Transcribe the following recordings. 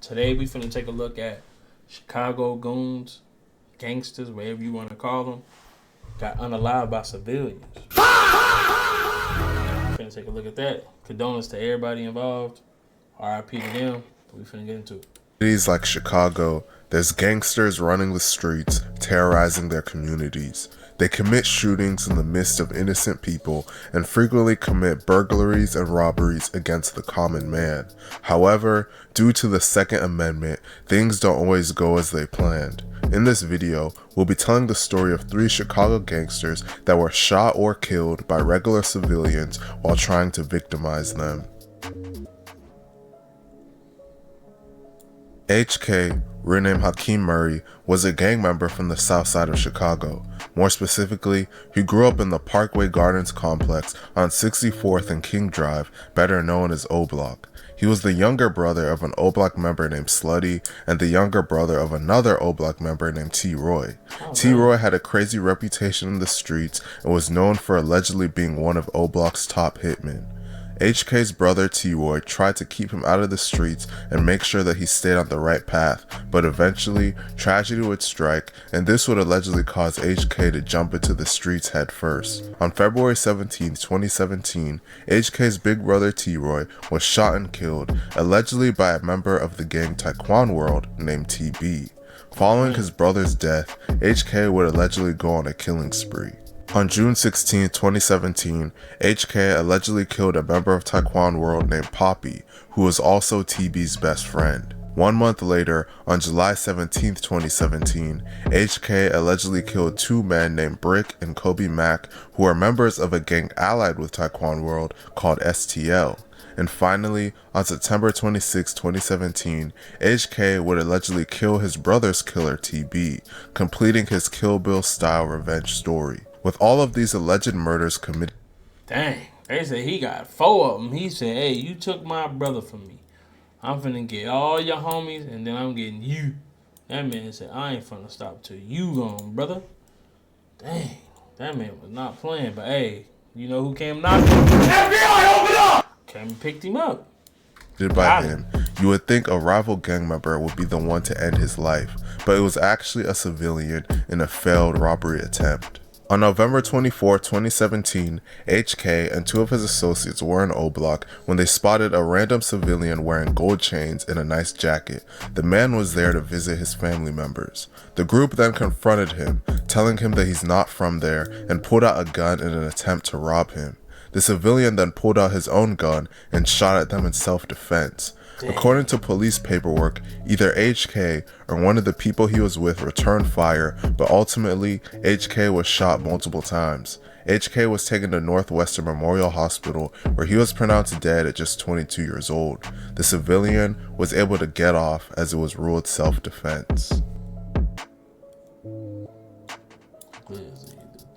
Today we finna take a look at Chicago goons, gangsters, whatever you want to call them, got unalived by civilians. Finna take a look at that. Condolences to everybody involved. RIP to them. We finna get into it. Cities like Chicago, there's gangsters running the streets, terrorizing their communities. They commit shootings in the midst of innocent people and frequently commit burglaries and robberies against the common man. However, due to the Second Amendment, things don't always go as they planned. In this video, we'll be telling the story of 3 Chicago gangsters that were shot or killed by regular civilians while trying to victimize them. HK, real name Hakeem Murray, was a gang member from the south side of Chicago. More specifically, he grew up in the Parkway Gardens complex on 64th and King Drive, better known as O Block. He was the younger brother of an O Block member named Slutty and the younger brother of another O Block member named T. Roy. T. Roy had a crazy reputation in the streets and was known for allegedly being one of O Block's top hitmen. HK's brother T-Roy tried to keep him out of the streets and make sure that he stayed on the right path, but eventually, tragedy would strike, and this would allegedly cause HK to jump into the streets head first. On February 17, 2017, HK's big brother T-Roy was shot and killed, allegedly by a member of the gang Taekwon World named TB. Following his brother's death, HK would allegedly go on a killing spree. On June 16, 2017, HK allegedly killed a member of Taekwon World named Poppy, who was also TB's best friend. 1 month later, on July 17, 2017, HK allegedly killed 2 men named Brick and Kobe Mack, who are members of a gang allied with Taekwon World called STL. And finally, on September 26, 2017, HK would allegedly kill his brother's killer TB, completing his Kill Bill style revenge story. With all of these alleged murders committed... Dang, they said he got 4 of them. He said, hey, you took my brother from me. I'm finna get all your homies, and then I'm getting you. That man said, I ain't finna stop till you gone, brother. Dang, that man was not playing. But hey, you know who came knocking? FBI, open up! Came and picked him up. By him, you would think a rival gang member would be the one to end his life, but it was actually a civilian in a failed robbery attempt. On November 24, 2017, HK and 2 of his associates were in O Block when they spotted a random civilian wearing gold chains and a nice jacket. The man was there to visit his family members. The group then confronted him, telling him that he's not from there, and pulled out a gun in an attempt to rob him. The civilian then pulled out his own gun and shot at them in self-defense. According to police paperwork, either HK or one of the people he was with returned fire, but ultimately, HK was shot multiple times. HK was taken to Northwestern Memorial Hospital, where he was pronounced dead at just 22 years old. The civilian was able to get off as it was ruled self-defense.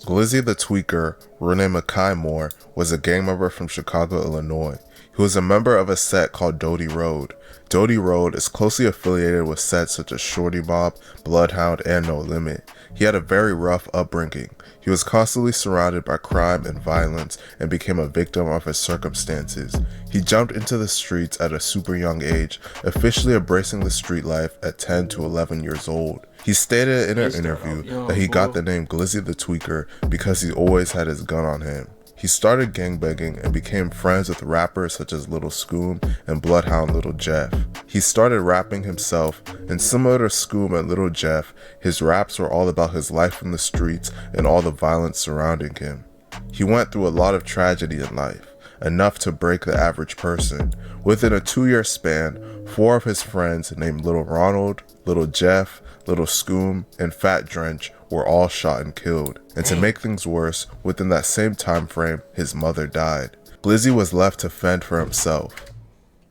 Glizzy the Tweaker, real name Akin Moore, was a gang member from Chicago, Illinois. He was a member of a set called Doty Road. Doty Road is closely affiliated with sets such as Shorty Mob, Bloodhound, and No Limit. He had a very rough upbringing. He was constantly surrounded by crime and violence and became a victim of his circumstances. He jumped into the streets at a super young age, officially embracing the street life at 10 to 11 years old. He stated in an interview that he got the name Glizzy the Tweaker because he always had his gun on him. He started gangbanging and became friends with rappers such as Little Scoom and Bloodhound Little Jeff. He started rapping himself, and similar to Scoom and Little Jeff, his raps were all about his life in the streets and all the violence surrounding him. He went through a lot of tragedy in life, enough to break the average person. Within a 2-year span, 4 of his friends named Little Ronald, Little Jeff, Little Scoom, and Fat Drench were all shot and killed. And to make things worse, within that same time frame, his mother died. Glizzy was left to fend for himself.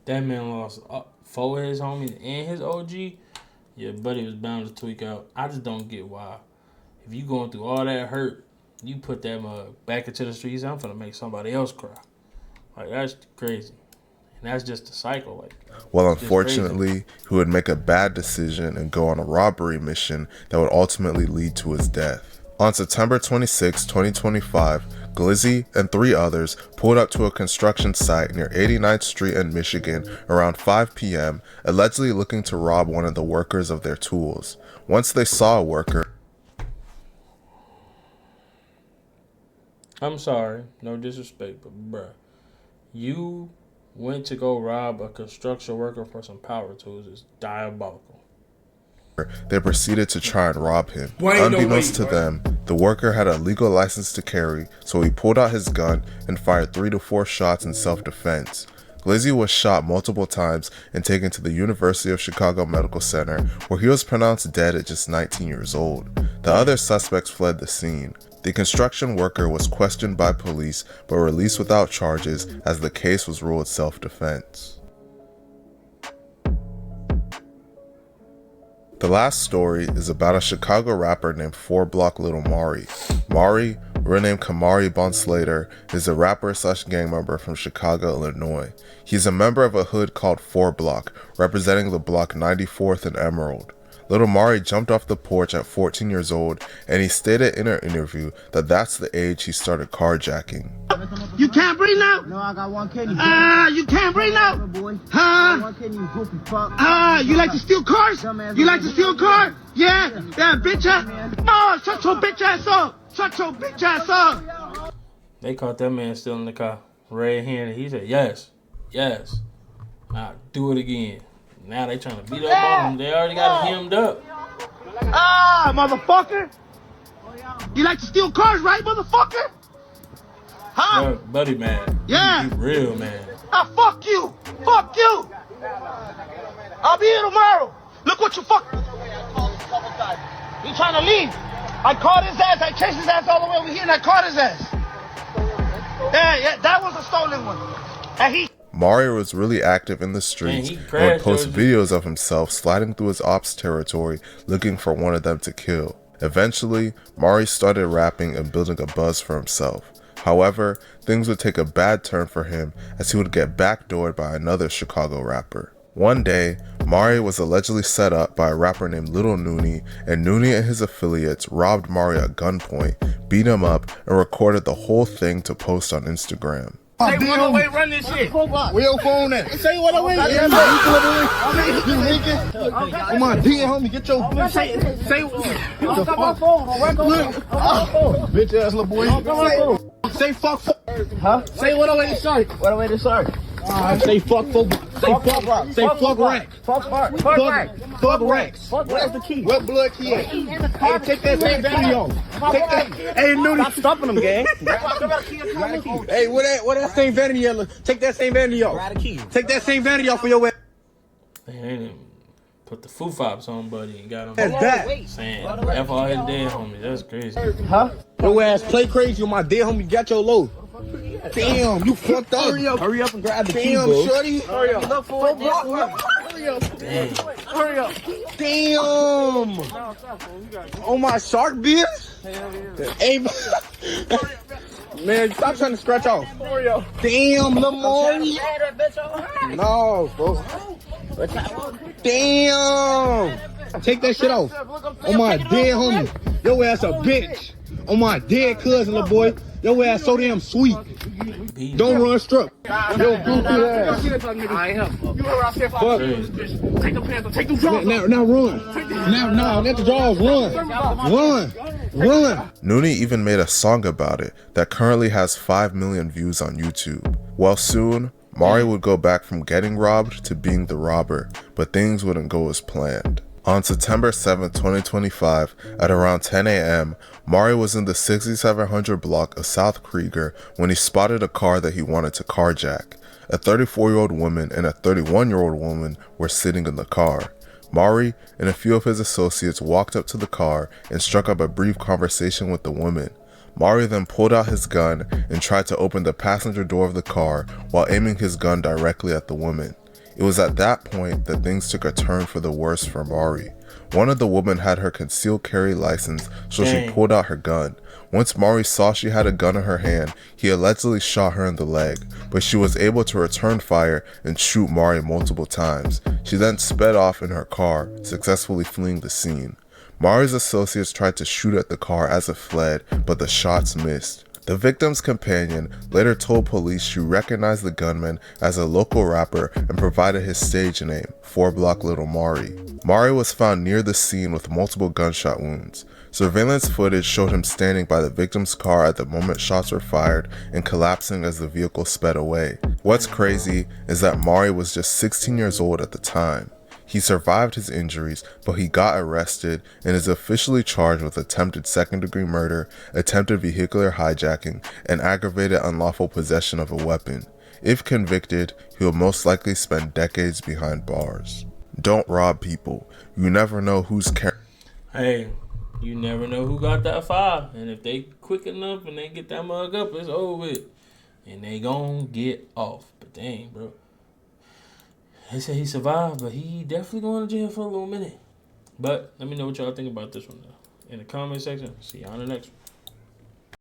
That man lost 4 of his homies and his OG. Yeah, buddy was bound to tweak out. I just don't get why. If you going through all that hurt, you put that mug back into the streets, I'm finna make somebody else cry. Like, that's crazy. And that's just a cycle. Like, well, unfortunately, he would make a bad decision and go on a robbery mission that would ultimately lead to his death. On September 26, 2025, Glizzy and 3 others pulled up to a construction site near 89th Street in Michigan around 5 p.m., allegedly looking to rob one of the workers of their tools. Once they saw a worker, I'm sorry, no disrespect, but bruh, you went to go rob a construction worker for some power tools is diabolical. they proceeded to try and rob him. Unbeknownst to them, the worker had a legal license to carry, so he pulled out his gun and fired 3 to 4 shots in self-defense. Glizzy was shot multiple times and taken to the University of Chicago Medical Center, where he was pronounced dead at just 19 years old. The other suspects fled the scene. The construction worker was questioned by police but released without charges as the case was ruled self-defense. The last story is about a Chicago rapper named 4 Block Little Mari. Mari, real name Kamari Bonslater, is a rapper / gang member from Chicago, Illinois. He's a member of a hood called 4 Block, representing the block 94th and Emerald. Little Mari jumped off the porch at 14 years old, and he stated in an interview that that's the age he started carjacking. You can't breathe now? No, I got one kidney. You can't breathe now? Boy. Huh? One kidney, you goofy fuck. You like to steal cars? You like to steal cars? Yeah? Yeah, bitch ass. Oh, shut your bitch ass up. Shut your bitch ass up. They caught that man still in the car, red-handed. He said, yes. Now do it again. Now they trying to beat up on him. They already got him hemmed up. Motherfucker. You like to steal cars, right, motherfucker? Huh? Bro, buddy mad. Yeah. He real mad. Fuck you. Fuck you. I'll be here tomorrow. Look what you fuck. He trying to leave. I caught his ass. I chased his ass all the way over here and I caught his ass. Yeah, that was a stolen one. And he... Mari was really active in the streets and would post videos of himself sliding through his ops territory looking for one of them to kill. Eventually, Mari started rapping and building a buzz for himself. However, things would take a bad turn for him as he would get backdoored by another Chicago rapper. One day, Mari was allegedly set up by a rapper named Little Noonie, and Noonie and his affiliates robbed Mari at gunpoint, beat him up, and recorded the whole thing to post on Instagram. Say 108, run this shit. Where your phone at? Say 108. You leaking? Come on, dig, homie, get your... Say Bitch ass little boy. Say fuck. Huh? Say 108 sorry. 108 sorry. Say fuck. Say fuck rack. Fuck racks. Where's the key? What blood key at? Hey, take that same vanity off. Take that. Hey, Noonie. Stop stopping them, gang. Hey, what that same vanity at? Take that same vanity off. Take that same vanity off for your ass. They ain't even put the foo fops on, buddy, and got him. That's that. Saying, F all his dead homies. That's crazy. Huh? Your ass play crazy on my dead homie. Got your load. Damn, you fucked up. Hurry up and grab the key, bro. Damn, shorty. Hurry up. Look for it. Hurry up. Damn. Hurry up. Damn. Oh, my shark beer? Hey, man, stop trying to scratch off. Hurry up. Damn, Lamar. No, bro. Damn. Take that shit off. Oh, my dead homie. Your ass a bitch. Oh, my dead cousin, little boy. Your ass so damn sweet. Don't run struck. Yo, goofy ass. I am. You were out there for take the pants, take the jaws. Now run. Now let the jaws run. Run. Noonie even made a song about it that currently has 5 million views on YouTube. Well, soon, Mari would go back from getting robbed to being the robber, but things wouldn't go as planned. On September 7, 2025, at around 10 a.m., Mari was in the 6700 block of South Krieger when he spotted a car that he wanted to carjack. A 34-year-old woman and a 31-year-old woman were sitting in the car. Mari and a few of his associates walked up to the car and struck up a brief conversation with the woman. Mari then pulled out his gun and tried to open the passenger door of the car while aiming his gun directly at the woman. It was at that point that things took a turn for the worse for Mari. One of the women had her concealed carry license, so she pulled out her gun. Once Mari saw she had a gun in her hand, he allegedly shot her in the leg, but she was able to return fire and shoot Mari multiple times. She then sped off in her car, successfully fleeing the scene. Mari's associates tried to shoot at the car as it fled, but the shots missed. The victim's companion later told police she recognized the gunman as a local rapper and provided his stage name, 4 Block Little Mari. Mari was found near the scene with multiple gunshot wounds. Surveillance footage showed him standing by the victim's car at the moment shots were fired and collapsing as the vehicle sped away. What's crazy is that Mari was just 16 years old at the time. He survived his injuries, but he got arrested and is officially charged with attempted second-degree murder, attempted vehicular hijacking, and aggravated unlawful possession of a weapon. If convicted, he will most likely spend decades behind bars. Don't rob people. You never know who's Hey, you never know who got that fire. And if they quick enough and they get that mug up, it's over with. And they gon' get off. But dang, bro. They say he survived, but he definitely going to jail for a little minute. But let me know what y'all think about this one, though, in the comment section. See y'all on the next one.